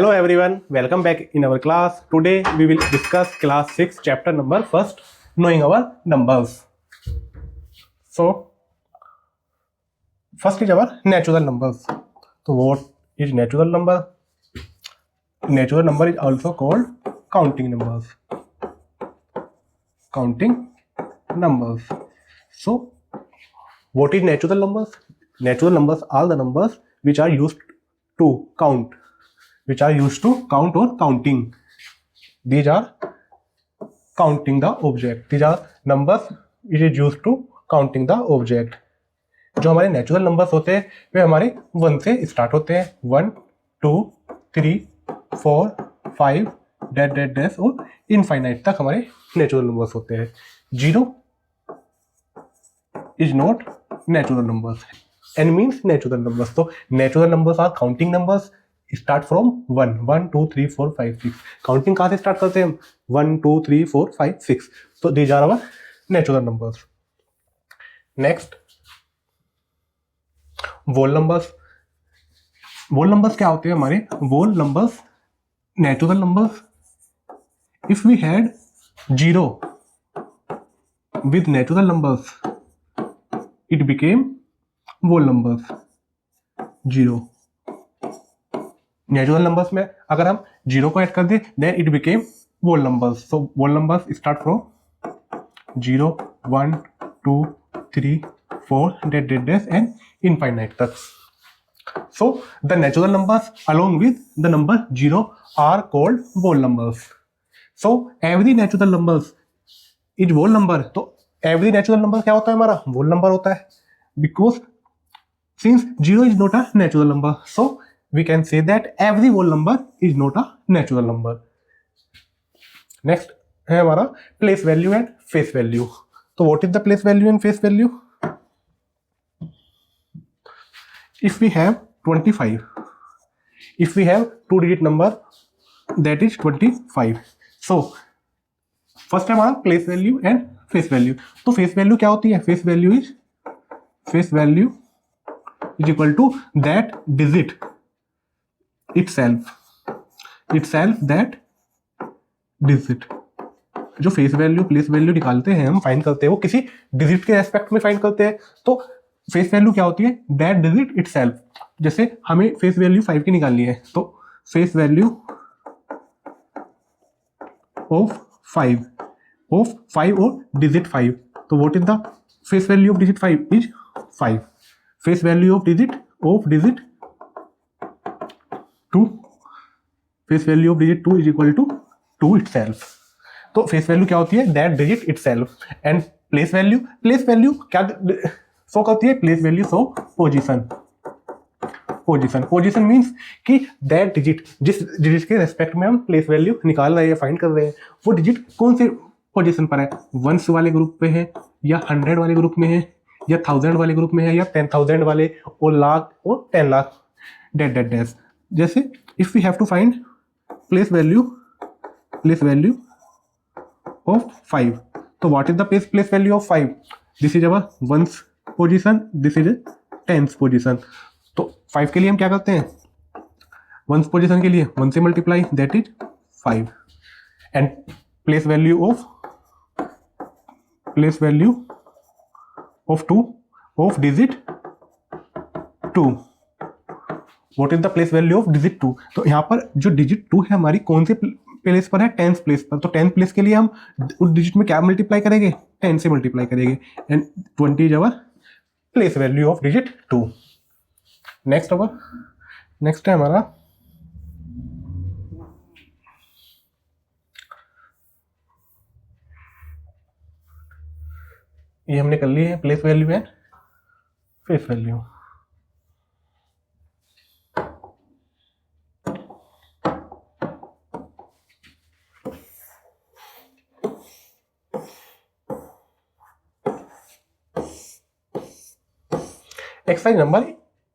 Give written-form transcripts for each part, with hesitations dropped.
Hello everyone, welcome back in our class. Today we will discuss class 6 chapter number first, knowing our numbers. So first is our natural numbers. So what is natural number? Natural number is also called counting numbers. Counting numbers. So what is natural numbers? Natural numbers are the numbers which are used to count. Which are used to count or counting. These are counting the object. These are numbers which is used to counting the object. जो हमारे natural numbers होते हैं वे हमारे 1 से start होते हैं. 1, 2, 3, 4, 5 dash और infinite तक हमारे नेचुरल नंबर्स होते हैं. 0 is not natural numbers and means natural numbers. तो natural numbers are counting numbers start from 1, 1, 2, 3, 4, 5, 6. Counting कहाँ से स्टार्ट करते हैं हम? 1, 2, 3, 4, 5, 6. तो these are our natural numbers. Next whole numbers. Whole numbers क्या होते हैं हमारे? Whole numbers natural numbers. If we had 0 with natural numbers it became whole numbers. 0 natural numbers में अगर हम 0 को ऐड कर दें then it became whole numbers. So whole numbers start from 0, 1, 2, 3, 4 dash and infinite तक. So the natural numbers along with the number 0 are called whole numbers. So every natural numbers is whole number. तो every natural number क्या होता है? हमारा whole number होता है. Because since 0 is not a natural number so we can say that every whole number is not a natural number. Next है हमारा place value and face value. तो what is the place value and face value? If we have 25, if we have 2-digit number that is 25. So first है हमारा place value and face value. तो face value क्या होती है? face value is equal to that digit itself that digit. जो face value place value निकालते हैं हम फाइंड करते हैं वो किसी डिजिट के रेस्पेक्ट में फाइंड करते हैं. तो फेस वैल्यू क्या होती है? That digit itself. जैसे हमें फेस वैल्यू 5 की निकालनी है तो फेस वैल्यू ऑफ 5 और डिजिट 5. तो what is the face value of digit 5 is 5. Face value of digit 2. Face value of digit 2 is equal to 2 itself. तो फेस वैल्यू क्या होती है? That digit itself. And place value क्या show करती है? Place value show position means कि that digit जिस digit के रेस्पेक्ट में हम प्लेस वैल्यू निकाल रहे हैं फाइंड कर रहे हैं वो डिजिट कौन से पोजीशन पर है? 1s वाले ग्रुप पे है या 100 वाले ग्रुप में है या 1000 वाले ग्रुप में है या 10,000 वाले और लाख और 10 लाख डैश. जैसे if we have to find place value of 5. तो what is the place value of 5? This is our 1s position, this is 10s position. तो 5 के लिए हम क्या करते हैं? 1s पोजीशन के लिए 1 से multiply that is 5. And place value of 2 of digit 2. What is the place value of digit 2? तो यहाँ पर जो डिजिट 2 है हमारी कौन से प्लेस पर है? 10th प्लेस पर. तो 10th प्लेस के लिए हम उस डिजिट में क्या मल्टीप्लाई करेंगे? 10 से मल्टीप्लाई करेंगे and 20 is our place value of digit 2. Next है हमारा ये हमने कर लिए है place value and face value. Exercise number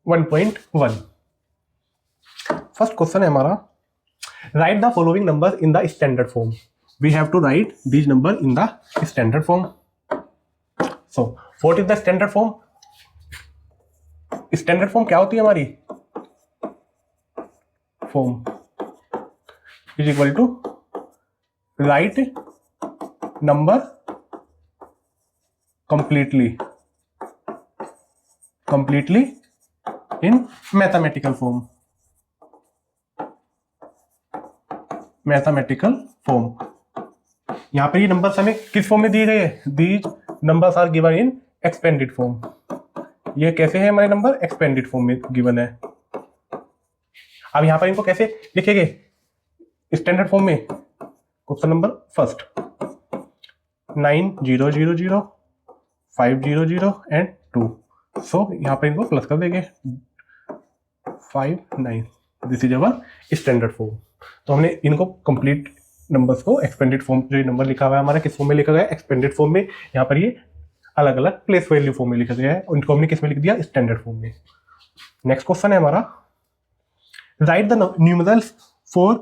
1.1. First question है हमारा write the following number in the standard form. We have to write these number in the standard form. So what is the standard form? Standard form क्या होती है हमारी? Form is equal to write number completely in mathematical form. यहां पर ये numbers हमें किस form में दिए गए हैं? These numbers are given in expanded form. ये कैसे है हमारे नंबर? एक्सपेंडेड फॉर्म में गिवन है. अब यहां पर इनको कैसे लिखेंगे? स्टैंडर्ड फॉर्म में. Question number first 9000 500 and 2. So यहाँ पर इनको प्लस कर देंगे 5 9. This is our standard form. तो हमने इनको कंप्लीट नंबर्स को एक्सपेंडेड फॉर्म, जो नंबर लिखा हुआ है हमारा किस फॉर्म में लिखा गया है? एक्सपेंडेड फॉर्म में. यहाँ पर ये अलग अलग प्लेस वैल्यू फॉर्म में लिखा गया है, उनको हमने किस में लिख दिया? स्टैंडर्ड फॉर्म में. नेक्स्ट क्वेश्चन है हमारा write the numerals for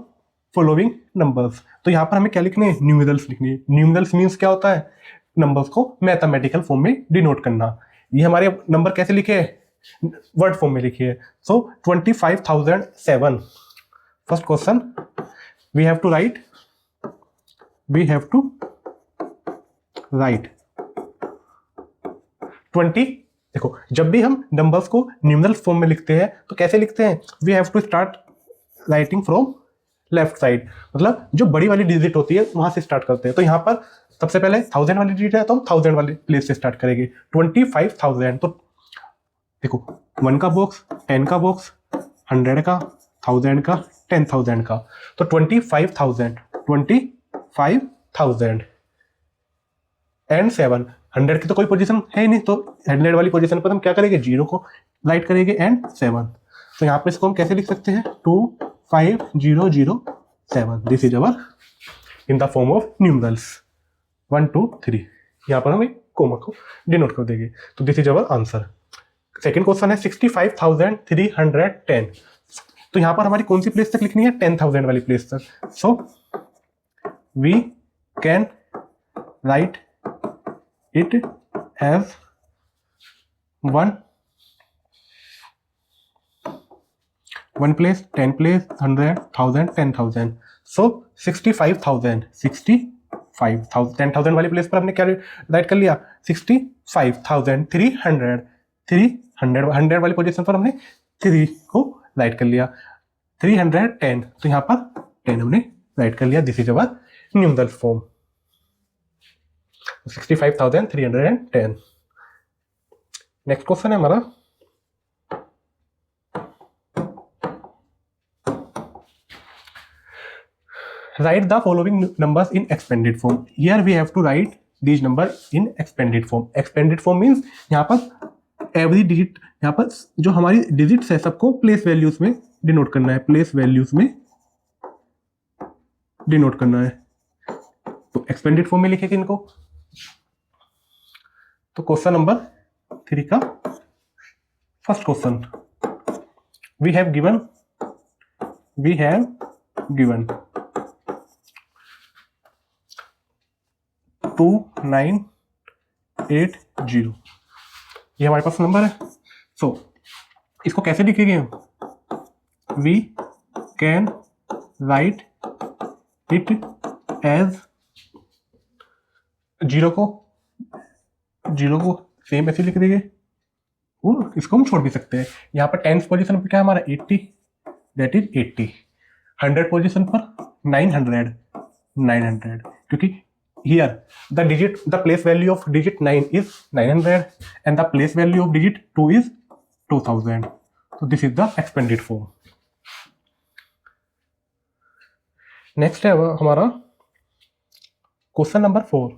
following numbers. तो यहाँ पर हमें क्या लिखने हैं? न्यूमेरल्स लिखनी है. न्यूमेरल्स मीन्स क्या होता है? नंबर्स को मैथमेटिकल फॉर्म में डिनोट करना. ये हमारे नंबर कैसे लिखे हैं? वर्ड फॉर्म में लिखिए. So 25,007. First question we have to write 20. देखो, जब भी हम नंबर्स को न्यूमेरल फॉर्म में लिखते हैं तो कैसे लिखते हैं? We have to start writing from left side. मतलब जो बड़ी वाली डिजिट होती है वहां से स्टार्ट करते हैं. तो यहाँ पर सबसे पहले 1000 वाली डिजिट है तो हम 1000 वाली प्लेस से स्टार्ट करेंगे. 25,000. तो देखो 1 का बॉक्स, 10 का बॉक्स, 100 का, 1000 का, 10,000 का. तो 25,000 एंड 7. 100 की तो कोई पोजीशन है ही नहीं, तो 100 वाली पोजीशन पर हम क्या करेंगे? 0 को राइट करेंगे एंड 7. तो यहाँ पे इसको हम कैसे लिख सकते हैं? 25,007. This is our in the form of numerals 1 2 3. यहाँ पर हम एक कोमा को डिनोट कर देंगे. तो this is our answer. Second question है 65,310. तो यहाँ पर हमारी कौन सी प्लेस तक लिखनी है? 10,000 वाली प्लेस तक. So we can write it as 1 place, 10 place, 100, 1000, 10,000. So 65,000 10,000 वाली प्लेस पर हमने क्या राइट कर लिया? 65,300. 100 वाली पोजीशन पर हमने 3 को राइट कर लिया. 310. तो यहाँ पर 10 हमने राइट कर लिया. This is our numeral form 65,310. Next question है हमारा write the following numbers in expanded form. Here we have to write these numbers in expanded form. Expanded form means यहाँ पर every digit, यहाँ पर जो हमारी डिजिट्स है सबको प्लेस वैल्यूज में डिनोट करना है. प्लेस वैल्यूज में डिनोट करना है. तो एक्सपेंडेड फॉर्म में लिखेंगे इनको. तो क्वेश्चन नंबर 3 का first question we have given 2980. ये हमारे पास नंबर है. सो इसको कैसे लिखेंगे हम? We can write it as 0 को सेम ऐसे लिख देंगे. और इसको हम छोड़ भी सकते हैं. यहाँ पर 10th पोजीशन पर क्या है हमारा? 80. That is 80. 100 पोजीशन पर 900. क्योंकि here the place value of digit 9 is 900 and the place value of digit 2 is 2000. So this is the expanded form. Next है हमारा question number 4.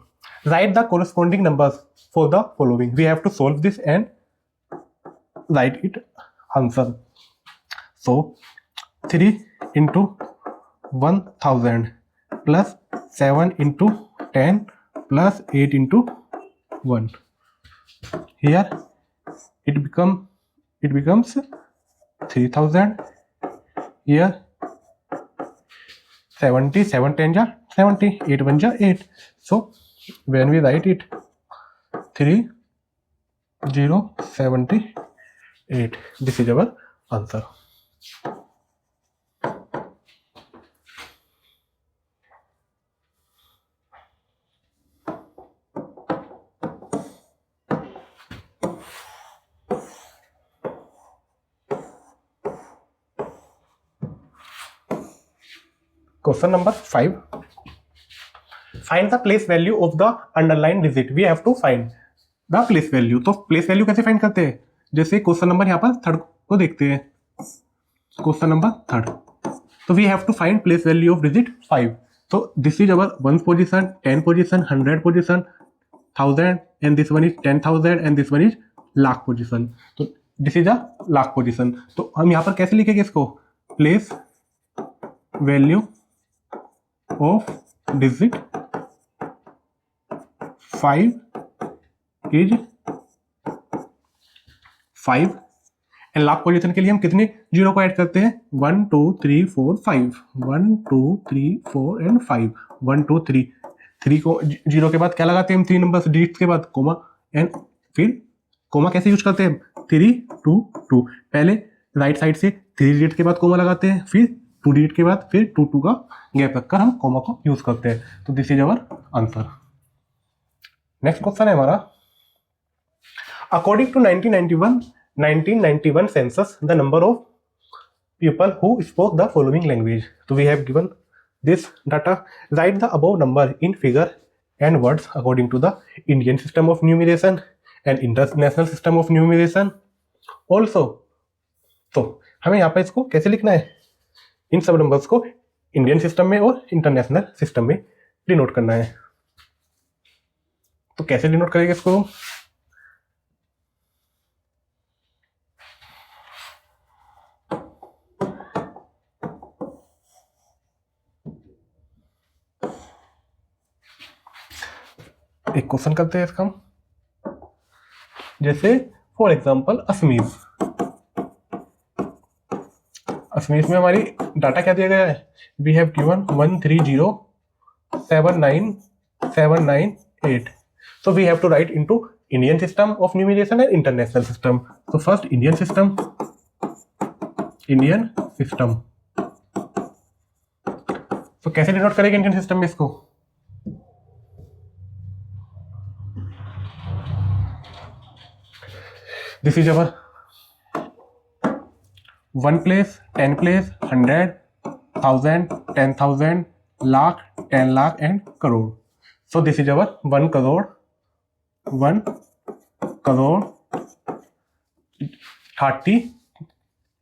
Write the corresponding numbers for the following. We have to solve this and write it answer. So 3 into 1000 plus 7 into 10 plus 8 into 1. Here it becomes 3000. Here 70, 7 10 ja 70, 8 1 ja 8. So when we write it 3078, this is our answer. Question number 5. Find the place value of the underlined digit. We have to find the place value. तो place value कैसे find करते हैं? जैसे question number यहाँ पर third को देखते हैं. Question number third. So we have to find place value of digit 5. So this is our 1 position, 10 position, 100 position, 1000, and this one is 10,000, and this one is lakh position. तो this is a lakh position. तो हम यहाँ पर कैसे लिखेंगे इसको? Place value of digit 5 is 5. And lakh position के लिए हम कितने जीरो को ऐड करते हैं? 1 2 3 4 5. 1 2 3 4 एंड 5. 1 2 3. 3 को जीरो के बाद क्या लगाते हैं हम? 3 नंबर डिजिट के बाद कोमा. एंड फिर कोमा कैसे यूज करते हैं? 3 2 2. पहले राइट साइड से 3 डिजिट के बाद कोमा लगाते हैं, फिर 2 डिजिट के बाद फिर 2 2 का गैप रखकर हम कोमा को यूज करते हैं. तो this is our answer. Next question है हमारा. According to 1991 census, the number of people who spoke the following language. So we have given this data. Write the above number in figure and words according to the Indian system of numeration and international system of numeration. Also, तो हमें यहाँ पर इसको कैसे लिखना है? इन सब numbers को इंडियन सिस्टम में और इंटरनेशनल सिस्टम में डिनोट करना है. तो कैसे डिनोट करेंगे इसको? एक क्वेश्चन करते हैं इसका हम. जैसे फॉर एग्जांपल असमीज. असमीज में हमारी डाटा क्या दिया गया है? We have given 1307978. So we have to write into Indian system of numeration and international system. तो फर्स्ट इंडियन सिस्टम. तो कैसे डिनोट करेंगे इंडियन सिस्टम में इसको? This is our 1 place, 10 place, 100, 1000, 10,000, lakh, 10 lakh, and crore. So this is our 1 crore, 30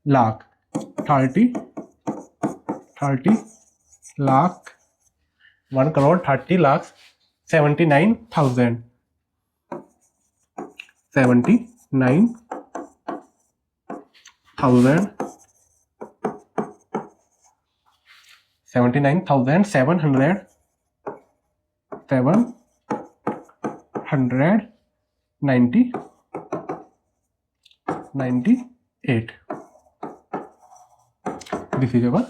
lakh, 30 lakh, 1 crore 30 lakhs, 79,000. 79,798. This is our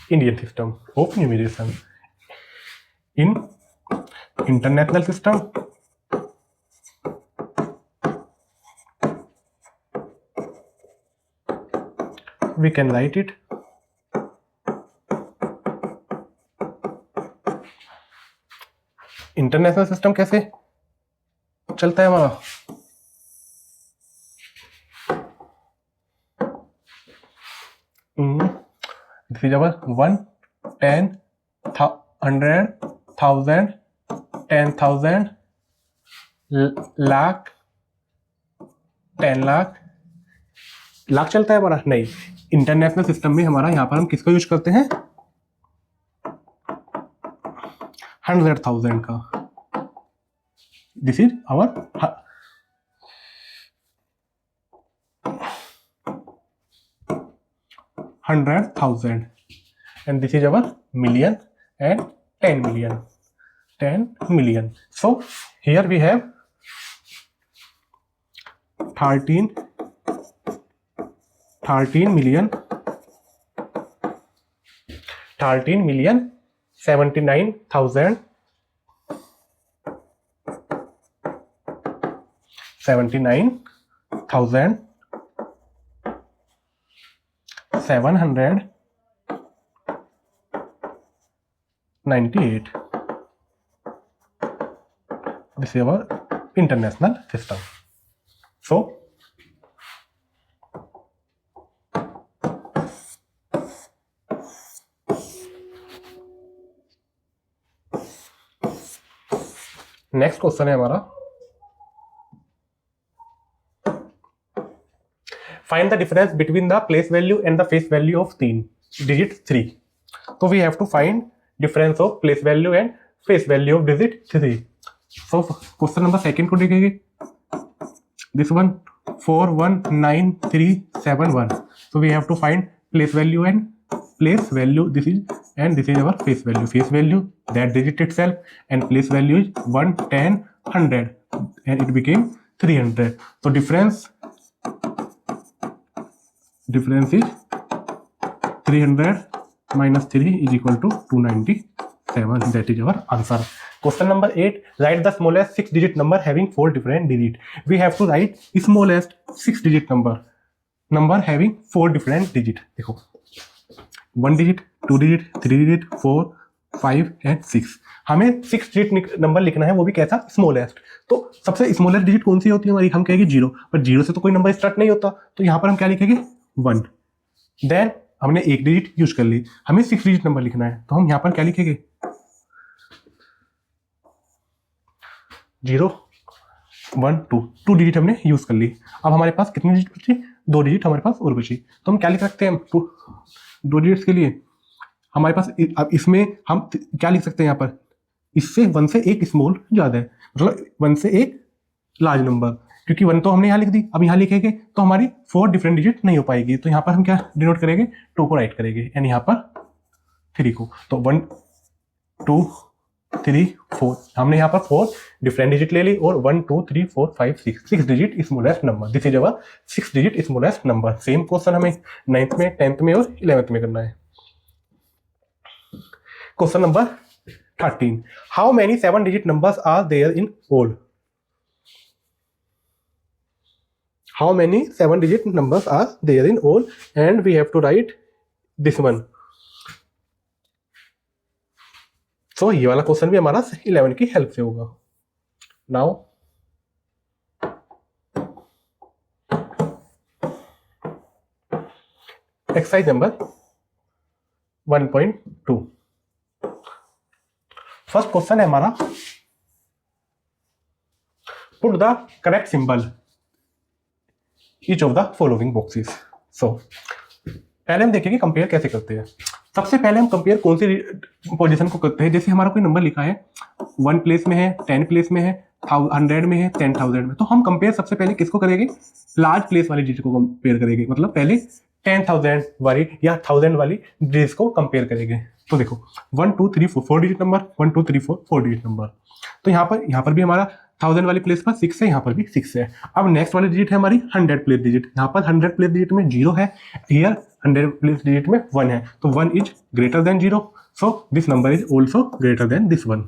Indian system of numeration. In international system, we can write it international system कैसे चलता है हमारा? This is अवर 1 10 100 1000 10,000 लाख 10 लाख. लाख चलता है हमारा? नहीं. International system में हमारा यहाँ पर हम किसको यूज करते हैं? 100,000 का. This is our 100,000 and this is our million and 10 million. 10 million. So here we have 13 million 79,000 798. This is our international system. So next question है हमारा, find the difference between the place value and the face value of 3 digit 3। तो we have to find difference of place value and face value of digit 3। So question number second को देखेंगे, this one 419371। so we have to find place value and place value, this is and this is our face value. Face value, that digit itself, and place value is 1, 10, 100 and it became 300. So difference is 300 minus 3 is equal to 297. That is our answer. Question number 8, write the smallest 6 digit number having 4 different digits. We have to write smallest 6 digit number having 4 different digit. देखो 1 digit, 2 digit, 3 digit, 4, 5 and 6। हमें 6 digit number लिखना है, वो भी कैसा, smallest. तो सबसे smallest digit कौन सी होती है हमारी, हम कहेंगे 0, पर 0 से तो कोई नंबर स्टार्ट नहीं होता, तो यहाँ पर हम क्या लिखेंगे 1। देन हमने एक डिजिट यूज कर ली, हमें 6 डिजिट नंबर लिखना है, तो हम यहाँ पर क्या लिखेंगे 0, 1, 2, 2 डिजिट हमने यूज कर ली। अब हमारे पास कितनी डिजिट बची, 2 डिजिट हमारे पास और बची, तो हम क्या लिख सकते हैं 2 डिजिट्स के लिए हमारे पास। अब इसमें हम क्या लिख सकते हैं, यहाँ पर इससे 1 से एक स्मॉल ज़्यादा है, मतलब 1 से एक लार्ज नंबर, क्योंकि 1 तो हमने यहाँ लिख दी, अब यहाँ लिखेंगे तो हमारी 4 डिफरेंट डिजिट नहीं हो पाएगी, तो यहाँ पर हम क्या डिनोट करेंगे, 2 को राइट करेंगे एंड यहाँ पर 3 को। तो 1, 2, 3, 4, हमने यहाँ पर 4 डिफरेंट डिजिट ले ली, और 1, 2, 3, 4, 5, 6 digit smallest number, this is our 6 digit smallest number. Same question हमें 9th में, 10th में और 11th में करना है। Question number 13, how many 7 digit numbers are there in whole. How many 7 digit numbers are there in all, and we have to write this one. So ये वाला question भी हमारा 11 की हेल्प से होगा। Now exercise number 1.2, first question है हमारा, put the correct symbol each of the following boxes. So पहले हम देखेंगे कंपेयर कैसे करते हैं। सबसे पहले हम कंपेयर कौन सी पोजीशन को करते हैं, जैसे हमारा कोई नंबर लिखा है 1 प्लेस में है, 10 प्लेस में है, 100 में है, 10,000 में, तो हम कंपेयर सबसे पहले किसको करेंगे, लार्ज प्लेस वाली डिजिट को कंपेयर करेंगे, मतलब पहले 10,000 वाली या 1000 वाली डिजिट को कंपेयर करेंगे। तो देखो 1, 2, 3, 4 डिजिट नंबर, 1, 2, 3, 4 डिजिट नंबर, तो यहाँ पर भी हमारा 1000 वाली प्लेस पर 6 है, यहाँ पर भी 6 है। अब नेक्स्ट वाली डिजिट है हमारी 100 प्लेस डिजिट, यहाँ पर 100 प्लेस डिजिट में 0 है, हियर 100 प्लेस डिजिट में 1 है, तो 1 is greater than 0, so this number is also greater than this 1।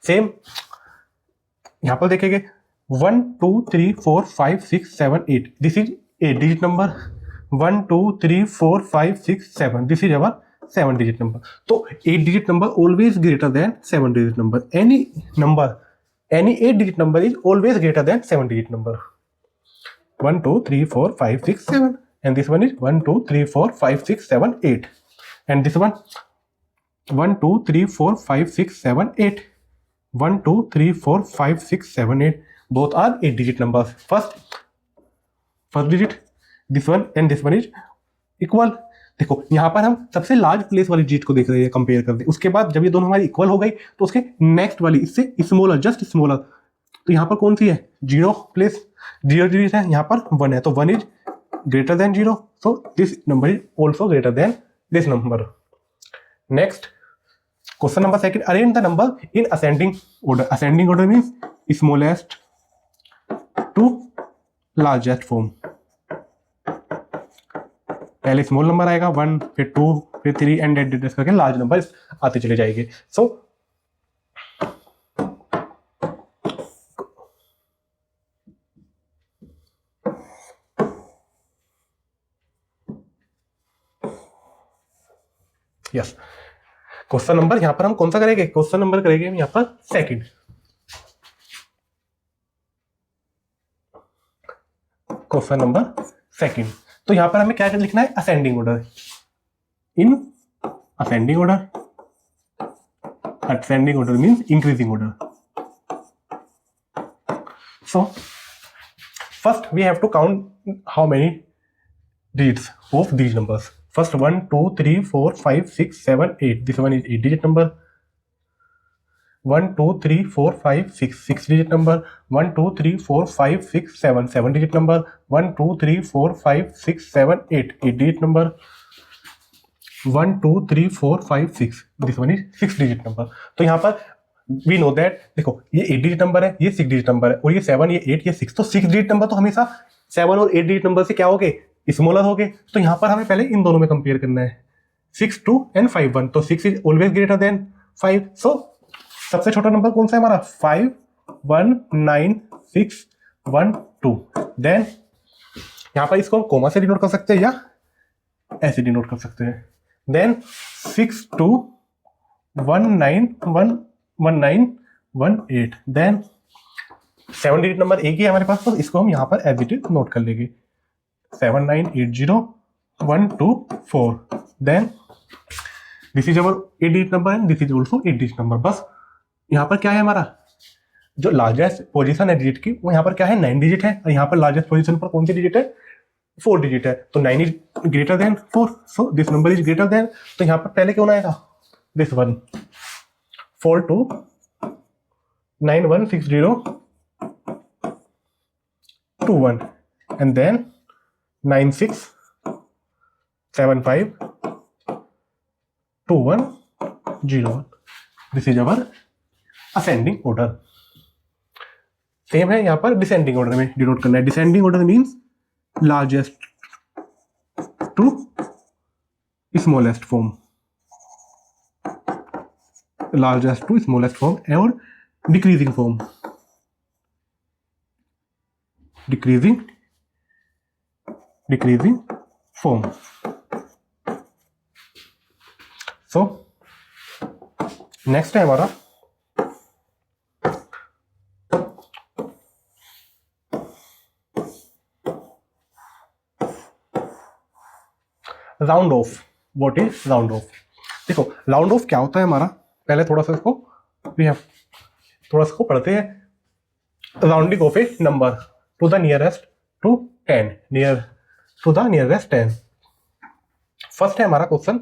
Same यहाँ पर देखेंगे 1, 2, 3, 4, 5, 6, 7, 8, this is 8 digit number, 1, 2, 3, 4, 5, 6, 7, this is our 7 digit number. तो 8 digit number always greater than 7 digit number. Any 8 digit number is always greater than 7 digit number. 1, 2, 3, 4, 5, 6, 7, and this one is 1, 2, 3, 4, 5, 6, 7, 8, and this one 1, 2, 3, 4, 5, 6, 7, 8, 1, 2, 3, 4, 5, 6, 7, 8. Both are 8 digit numbers. First digit, this one and this one is equal. देखो यहाँ पर हम सबसे large place वाली digit को देख रहे हैं, कंपेयर करते हैं, उसके बाद जब ये दोनों हमारी इक्वल हो गई तो उसके नेक्स्ट वाली इससे स्मॉलर, जस्ट स्मॉलर, तो यहाँ पर कौन सी है 0 प्लेस, 0 डिजिट है, यहाँ पर 1 है, तो 1 is greater than 0, so this number is also greater than this number. Next question number second, arrange the number in ascending order. Ascending order means smallest to largest form, पहले small number आएगा 1, फिर 2, फिर 3 and eight करके large number आते चले जाएंगे। So yes, question number यहां पर हम कौन सा करेंगे, क्वेश्चन नंबर करेंगे हम यहां पर सेकंड। क्वेश्चन नंबर सेकंड, तो यहां पर हमें क्या लिखना है, ascending order, in ascending order, ascending order means increasing order, So first we have to count how many digits of these numbers. First 1 2 3 4 5 6 7 8. This one is 8 digit number. 1 2 3 4 5 6 6 digit number. 1 2 3 4 5 6 7 7 digit number. 1 2 3 4 5 6 7 8 8 digit number. 1 2 3 4 5 6. This one is 6 digit number. तो यहाँ पर we know that, देखो ये 8 digit number है, ये 6 digit number है, और ये 7 ये 8 ये 6, तो 6 डिजिट नंबर तो हमेशा 7 और 8 डिजिट नंबर से क्या हो गए, स्मॉलर हो गए। तो यहाँ पर हमें पहले इन दोनों में कंपेयर करना है, 6 2 एंड 5 1, तो 6 इज ऑलवेज ग्रेटर देन 5। सो सबसे छोटा नंबर कौन सा है हमारा, 5 1 9 6 1 2। देन यहाँ पर इसको हम कोमा से डिनोट कर सकते हैं या ऐसे डिनोट कर सकते हैं। देन 6 2 1 9 1 1 9 1 8। देन 7 डिजिट नंबर एक ही है हमारे पास, तो इसको हम यहाँ पर एज इट इज नोट कर लेंगे, 7 9 8 0 1 2 4। Then this is our 8 digit number and this is also 8 digit number. बस यहाँ पर क्या है, हमारा जो लार्जेस्ट पोजीशन है डिजिट की वो यहाँ पर क्या है, 9 डिजिट है, और यहाँ पर लार्जेस्ट पोजीशन पर कौन सी डिजिट है, 4 डिजिट है, तो 9 is greater then 4, so this number is greater then. तो यहाँ पर पहले कौन आएगा, this one, 4 2 9 1 6 0 2 1, and then 9 6 7 5 2 1 0 1। This is our ascending order. Same है यहाँ पर डिसेंडिंग ऑर्डर में डिनोट करना है। Descending order means largest to smallest form, largest to smallest form, और decreasing form, decreasing form. So next है हमारा round off. What is round off? देखो राउंड ऑफ क्या होता है हमारा, पहले थोड़ा सा इसको पढ़ते हैं। Rounding off a number to the nearest to 10, near to the nearest 10। First है हमारा क्वेश्चन,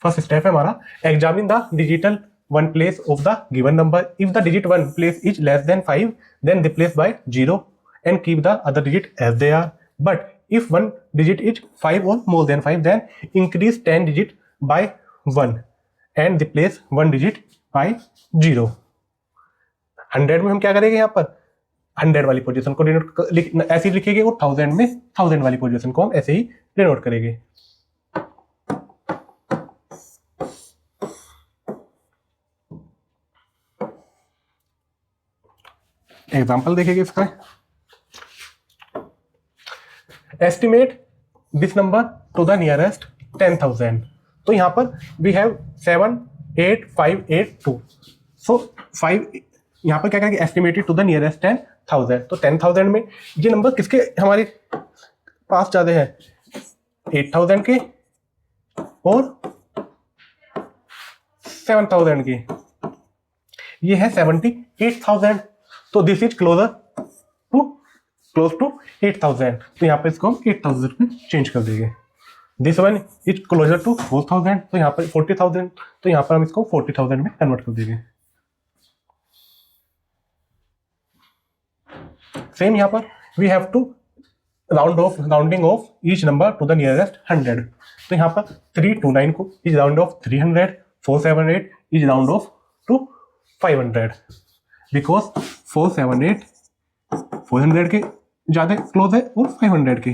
फर्स्ट स्टेप है हमारा, examine the digital one place of the given number. If the digit one place is less than 5 then replace by 0 and keep the other digit as they are, but if one digit is 5 or more than 5 then increase 10 digit by 1 and replace 1 digit by 0। 100 में हम क्या करेंगे, यहाँ पर 100 वाली position को denote ऐसे ही लिखेंगे, और 1000 में 1000 वाली पोजीशन को हम ऐसे ही डिनोट करेंगे। एग्जाम्पल देखेंगे इसका, estimate this number to the nearest 10,000। तो यहां पर वी हैव 7 8 5 8 2, सो 5 यहां पर क्या करेंगे, एस्टिमेटेड टू द नियरेस्ट 10,000। तो 10,000 में ये नंबर किसके हमारे पास ज्यादा है, 8,000 के और 7,000 के, ये है 78,000। तो दिस इज क्लोज टू 8,000, तो यहाँ पे इसको हम 8,000 में चेंज कर देंगे। This one is closer to 4,000, तो यहाँ पर 40,000, तो यहाँ पर हम इसको 40,000 में कन्वर्ट कर देंगे। सेम यहाँ पर we have to rounding off each number to the nearest 100। तो यहाँ पर 329 को is round off 300, 478 is round off to 500, because 478 400 के ज्यादा क्लोज है और 500 के,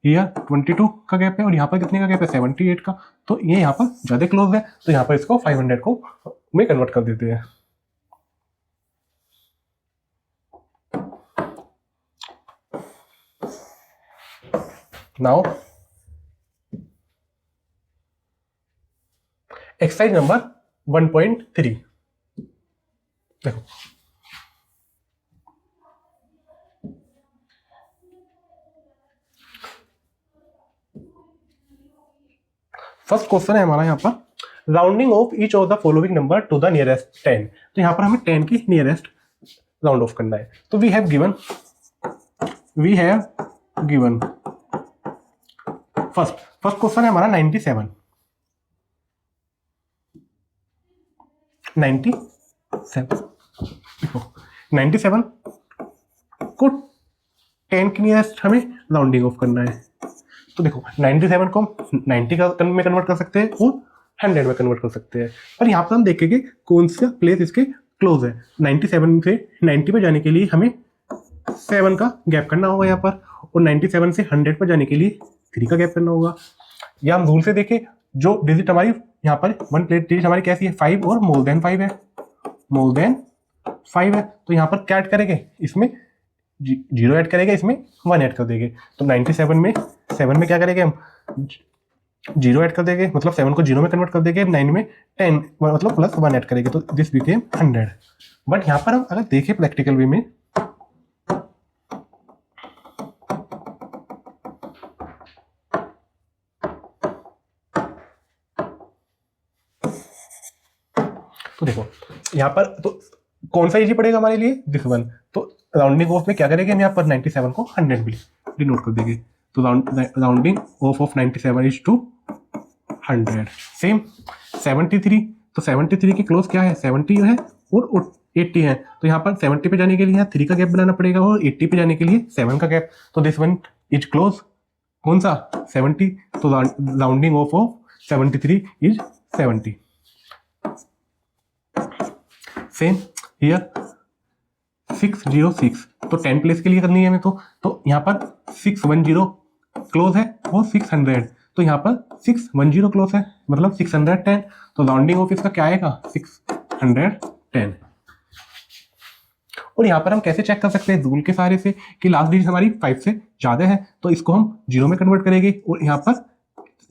यहाँ 22 का गैप है और यहाँ पर कितने का गैप है, 78 का, तो ये यहाँ पर ज्यादा क्लोज है, तो यहाँ पर इसको 500 को में कन्वर्ट कर देते हैं। नाउ एक्सरसाइज नंबर 1.3 देखो, फर्स्ट क्वेश्चन है हमारा यहाँ पर rounding off each of the following number to the nearest 10। तो यहाँ पर हमें 10 की नियरेस्ट राउंड ऑफ करना है। तो we have given first question है हमारा 97 देखो 97 को 10 के नियरेस्ट हमें राउंडिंग ऑफ करना है। तो देखो 97 को हम 90 का में कन्वर्ट कर सकते हैं और 100 में कन्वर्ट कर सकते हैं, पर यहाँ पर हम देखेंगे कौन सा प्लेस इसके क्लोज है। 97 से 90 पे जाने के लिए हमें 7 का गैप करना होगा यहाँ पर, और 97 से 100 पर जाने के लिए 3 का गैप करना होगा। या हम रूल से देखें, जो डिजिट हमारी यहाँ पर वन प्लेट डिजिट हमारी कैसी है 5 और मोर देन 5 है, तो यहाँ पर क्या ऐड करेंगे, इसमें 0 ऐड करेंगे, इसमें 1 ऐड कर देंगे। तो 97 में 7 में क्या करेंगे हम 0 ऐड कर देंगे, मतलब 7 को 0 में कन्वर्ट कर देंगे, 9 में 10 मतलब प्लस 1 ऐड करेंगे, तो दिस बिकेम 100। बट यहाँ पर हम अगर देखें प्रैक्टिकल वे में, तो देखो यहाँ पर तो कौन सा इजी पड़ेगा हमारे लिए, दिस वन। तो राउंडिंग ऑफ में क्या करेंगे हम यहाँ पर 97 को 100 भी डिनोट कर देंगे। तो rounding off 97 is to 100। Same 73, तो 73 के क्लोज क्या है 70 है और 80 है, तो यहाँ पर 70 पे जाने के लिए यहाँ 3 का गैप बनाना पड़ेगा और 80 पे जाने के लिए 7 का गैप। तो दिस वन इज क्लोज, कौन सा 70, तो rounding of 73 is 70। Same here 606, तो 10 प्लेस के लिए करनी है हमें, तो यहाँ पर 610 क्लोज है और 600, तो यहाँ पर 610 क्लोज है, मतलब 610, तो राउंडिंग ऑफ इसका क्या आएगा 610। और यहाँ पर हम कैसे चेक कर सकते हैं रूल के सहारे से कि लास्ट डिजिट हमारी 5 से ज़्यादा है, तो इसको हम 0 में कन्वर्ट करेंगे और यहाँ पर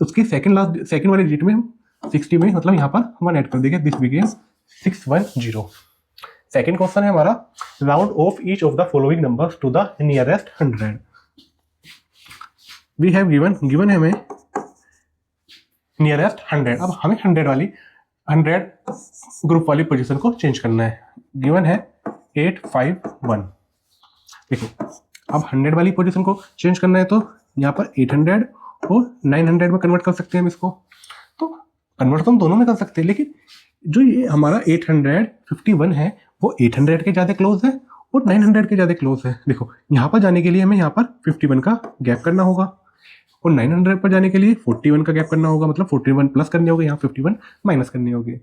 उसके सेकंड वाले डिजिट में हम 60 में मतलब यहाँ पर 1 ऐड कर देंगे, दिस बिकेम 610। सेकंड क्वेश्चन है हमारा round off each of the following numbers to the nearest 100। We have given है हमें नियरेस्ट 100। अब हमें 100 ग्रुप वाली पोजीशन को चेंज करना है। गिवन है 851। देखो अब 100 वाली पोजीशन को चेंज करना है, तो यहाँ पर 800 और 900 में कन्वर्ट कर सकते हैं हम इसको। तो कन्वर्ट तो हम दोनों में कर सकते हैं, लेकिन जो ये हमारा 851 है वो 800 के ज़्यादा क्लोज है और 900 के ज़्यादा क्लोज है। देखो यहाँ पर जाने के लिए हमें यहाँ पर 51 का गैप करना होगा और 900 पर जाने के लिए 41 का गैप करना होगा, मतलब 41 प्लस करने होगा, यहाँ 51 माइनस करने होंगे।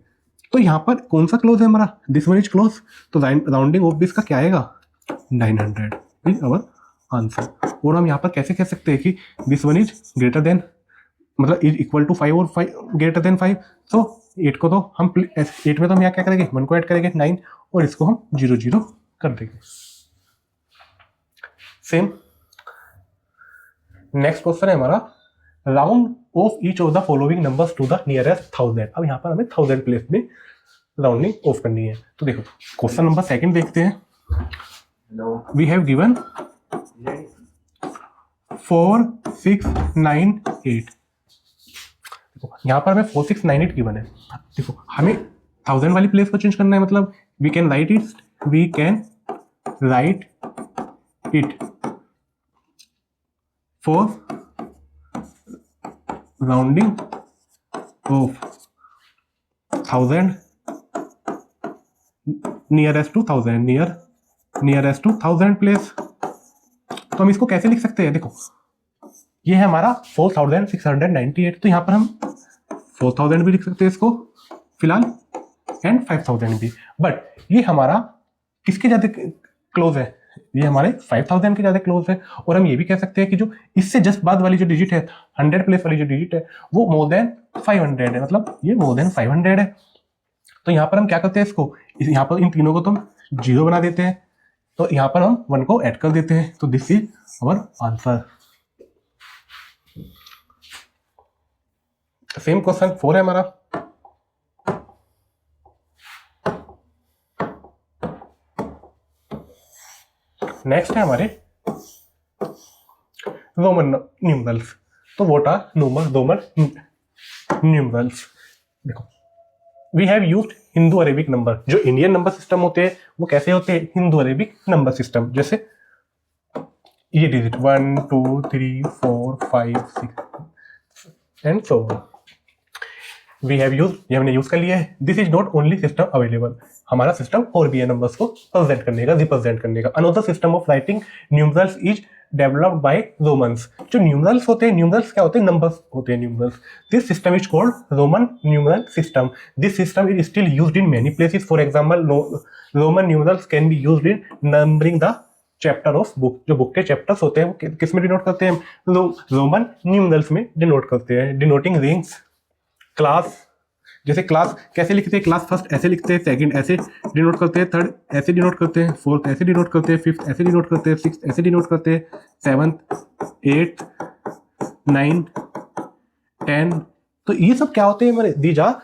तो यहाँ पर कौन सा क्लोज है हमारा, दिस वन इज क्लोज, तो राउंडिंग ऑफ दिस का क्या आएगा 900 इज आवर आंसर। और हम यहाँ पर कैसे कह सकते हैं कि this one is greater then, मतलब इज इक्वल टू 5 और 5 ग्रेटर देन 5। तो 8 को तो हम 8 में तो हम यहाँ क्या करेंगे 1 को ऐड करेंगे 9 और इसको हम 0 0 कर देंगे। सेम नेक्स्ट क्वेश्चन है हमारा round off each of the following numbers to the nearest 1000। अब यहाँ पर हमें 1000 प्लेस में राउंडिंग ऑफ करनी है। तो देखो क्वेश्चन नंबर सेकंड देखते हैं। We have given 4698। यहाँ पर हमें 4698 गिवन है। देखो हमें 1000 वाली प्लेस को चेंज करना है, मतलब we can write it for rounding off 1000 nearest to 1000 place. तो हम इसको कैसे लिख सकते हैं, देखो ये है हमारा 4698, तो यहाँ पर हम 4000 भी लिख सकते हैं इसको फिलहाल एंड 5000 भी। बट ये हमारा किसके ज़्यादा क्लोज है, ये हमारे 5000 के ज़्यादा क्लोज है। और हम ये भी कह सकते हैं कि जो इससे जस्ट बाद वाली जो डिजिट है 100 प्लेस वाली जो डिजिट है वो मोर देन 500 है, मतलब ये मोर देन 500 है। तो यहाँ पर हम क्या करते हैं इसको, यहाँ पर इन तीनों को तो हम 0 बना देते हैं, तो यहाँ पर हम 1 को ऐड कर देते हैं, तो this is our answer. Same question 4 है हमारा। नेक्स्ट है हमारे रोमन न्यूमरल्स। तो व्हाट आर रोमन न्यूमरल्स। देखो we have used Hindu Arabic number. जो इंडियन नंबर सिस्टम होते हैं वो कैसे होते हैं, हिंदू अरेबिक नंबर सिस्टम। जैसे ये digit 1 2 3 4 5 6 and so we have use, ये हमने यूज कर लिया है। This is not only system available, हमारा सिस्टम और भी है नंबर्स को प्रेजेंट करने का, रिप्रेजेंट करने का। Another system of writing numerals is developed by Romans. जो न्यूमरल्स होते हैं, न्यूमरल्स क्या होते हैं, नंबर्स होते हैं numerals. This system is called Roman numeral system. This system is still used in many places. For example Roman numerals can be used in numbering the chapter of book. जो book के chapters होते हैं वो किस में denote करते हैं, Roman numerals में डिनोट करते हैं। डिनोटिंग रिंग्स, क्लास, जैसे क्लास कैसे लिखते हैं, क्लास फर्स्ट ऐसे लिखते हैं, सेकंड ऐसे डिनोट करते हैं, थर्ड ऐसे डिनोट करते हैं, फोर्थ ऐसे डिनोट करते हैं, फिफ्थ ऐसे डिनोट करते हैं, सिक्स्थ ऐसे डिनोट करते हैं, सेवंथ, एट्थ, 9, 10। तो ये सब क्या होते हैं हमारे, दीज आर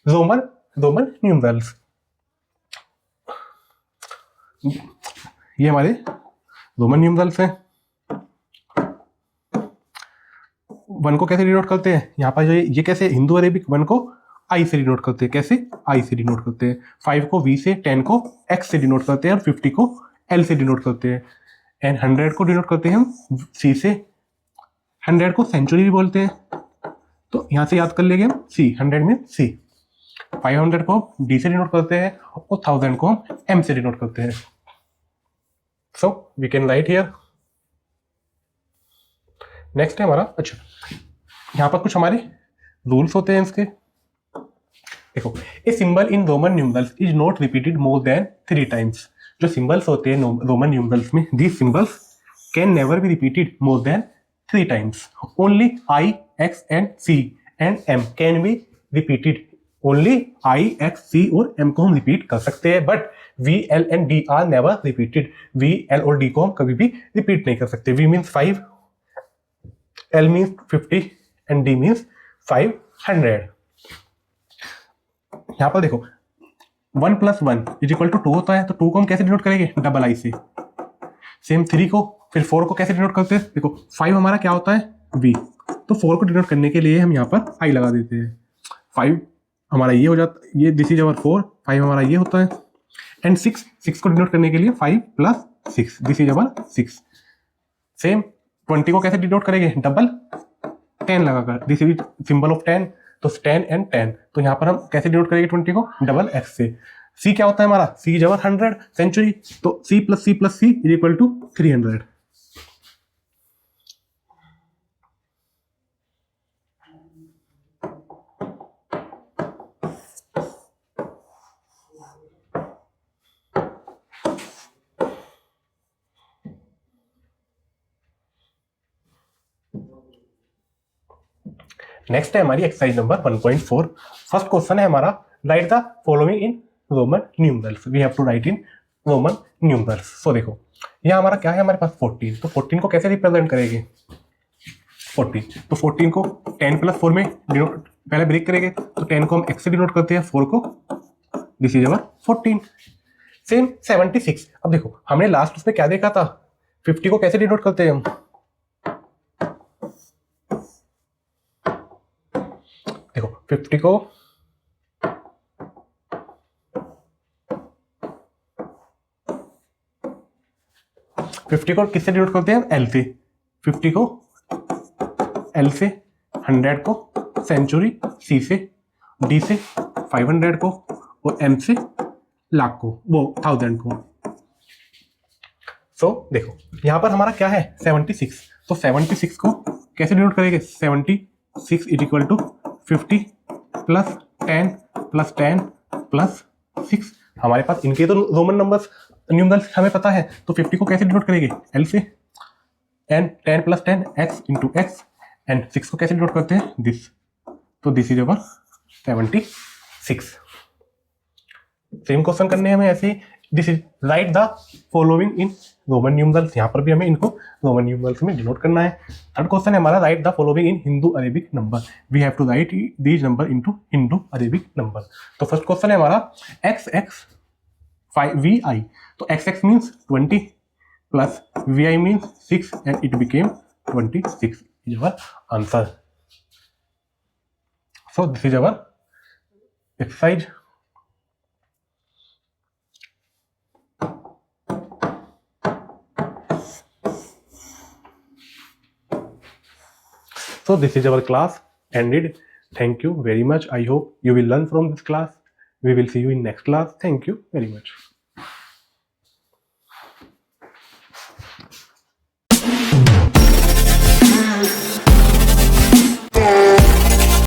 रोमन न्यूमरल्स। ये हमारे रोमन न्यूमरल्स हैं। 1 को कैसे डिनोट करते हैं, यहाँ पर जो ये कैसे, हिंदू अरेबिक 1 को आई से डिनोट करते हैं। कैसे, आई से डिनोट करते हैं। 5 को वी से, 10 को एक्स से डिनोट करते हैं और 50 को एल से डिनोट करते हैं। एंड 100 को डिनोट करते हैं हम सी से। 100 को सेंचुरी भी बोलते हैं, तो यहाँ से याद कर लेंगे हम सी, 100 में सी। 500 को डी से डिनोट करते हैं और 1000 को हम एम से डिनोट करते हैं। So we can write here. Next है हमारा, अच्छा यहाँ पर कुछ हमारे रूल्स होते हैं इसके। देखो, a symbol in Roman numerals is not repeated more than 3 times. जो सिंबल्स होते हैं रोमन न्यूमरल्स में, these symbols can never be repeated more than 3 times. Only I, X and C and M can be repeated. Only I, X, C और M को हम repeat कर सकते हैं, but V, L and D are never repeated. V, L और D को हम कभी भी रिपीट नहीं कर सकते। We means 5, L means 50 and D means 500। यहां पर देखो 1 + 1 = 2 होता है, तो 2 को हम कैसे डिनोट करेंगे, डबल आई से। सेम 3 को, फिर 4 को कैसे डिनोट करते हैं, देखो 5 हमारा क्या होता है, V, तो 4 को डिनोट करने के लिए हम यहाँ पर आई लगा देते हैं। 5 हमारा ये हो जाता है, ये दिस इज अवर 4, 5 हमारा ये होता है। एंड 6 को डिनोट करने के लिए 5 + 6, दिस इज अवर 6। सेम 20 को कैसे डिनोट करेंगे, डबल 10 लगाकर, दिस इज सिंबल ऑफ 10, तो 10 एंड 10। तो यहाँ पर हम कैसे डिनोट करेंगे 20 को, डबल एक्स से। सी क्या होता है हमारा, सी इज अवर 100, सेंचुरी, तो C + C + C = 300। नेक्स्ट है हमारी एक्सरसाइज नंबर 1.4। फर्स्ट क्वेश्चन है हमारा, write the following in Roman numerals. We have to write in Roman numerals. So देखो यहाँ हमारा क्या है, हमारे पास 14, तो 14 को कैसे रिप्रेजेंट करेंगे, 14, तो 14 को 10 + 4 में डिनोट पहले ब्रेक करेंगे, तो 10 को हम x से डिनोट करते हैं, 4 को, दिस इज अवर 14। सेम 76। अब देखो हमने लास्ट उसमें क्या देखा था, 50 को कैसे डिनोट करते हैं हम, देखो 50 को 50 को किससे डिनोट करते हैं, एल से। 50 को एल से, 100 को सेंचुरी, सी से, डी से 500 को, और एम से लाख को, वो 1000 को। सो देखो यहां पर हमारा क्या है 76, तो 76 को कैसे डिनोट करेंगे, 76 = 50 + 10 + 10 + 6। हमारे पास इनके तो रोमन नंबर्स न्यूमरल्स हमें पता है, तो 50 को कैसे डिनोट करेंगे, एल से, एंड 10 + 10 x × x, एंड 6 को कैसे डिनोट करते हैं, दिस, तो this is our 76। Same question करने हैं हमें ऐसे ही, this is write the following in Roman numerals. यहाँ पर भी हमें इनको रोमन न्यूमरल्स में डिनोट करना है। थर्ड क्वेश्चन है हमारा, write the following in Hindu Arabic number. We have to write these number into Hindu Arabic number. तो फर्स्ट क्वेश्चन है हमारा XX 5VI, तो XX means 20 plus VI means 6 and it became 26 is our answer. So this is our exercise So this is our class ended. Thank you very much. I hope you will learn from this class. We will see you in next class. Thank you very much.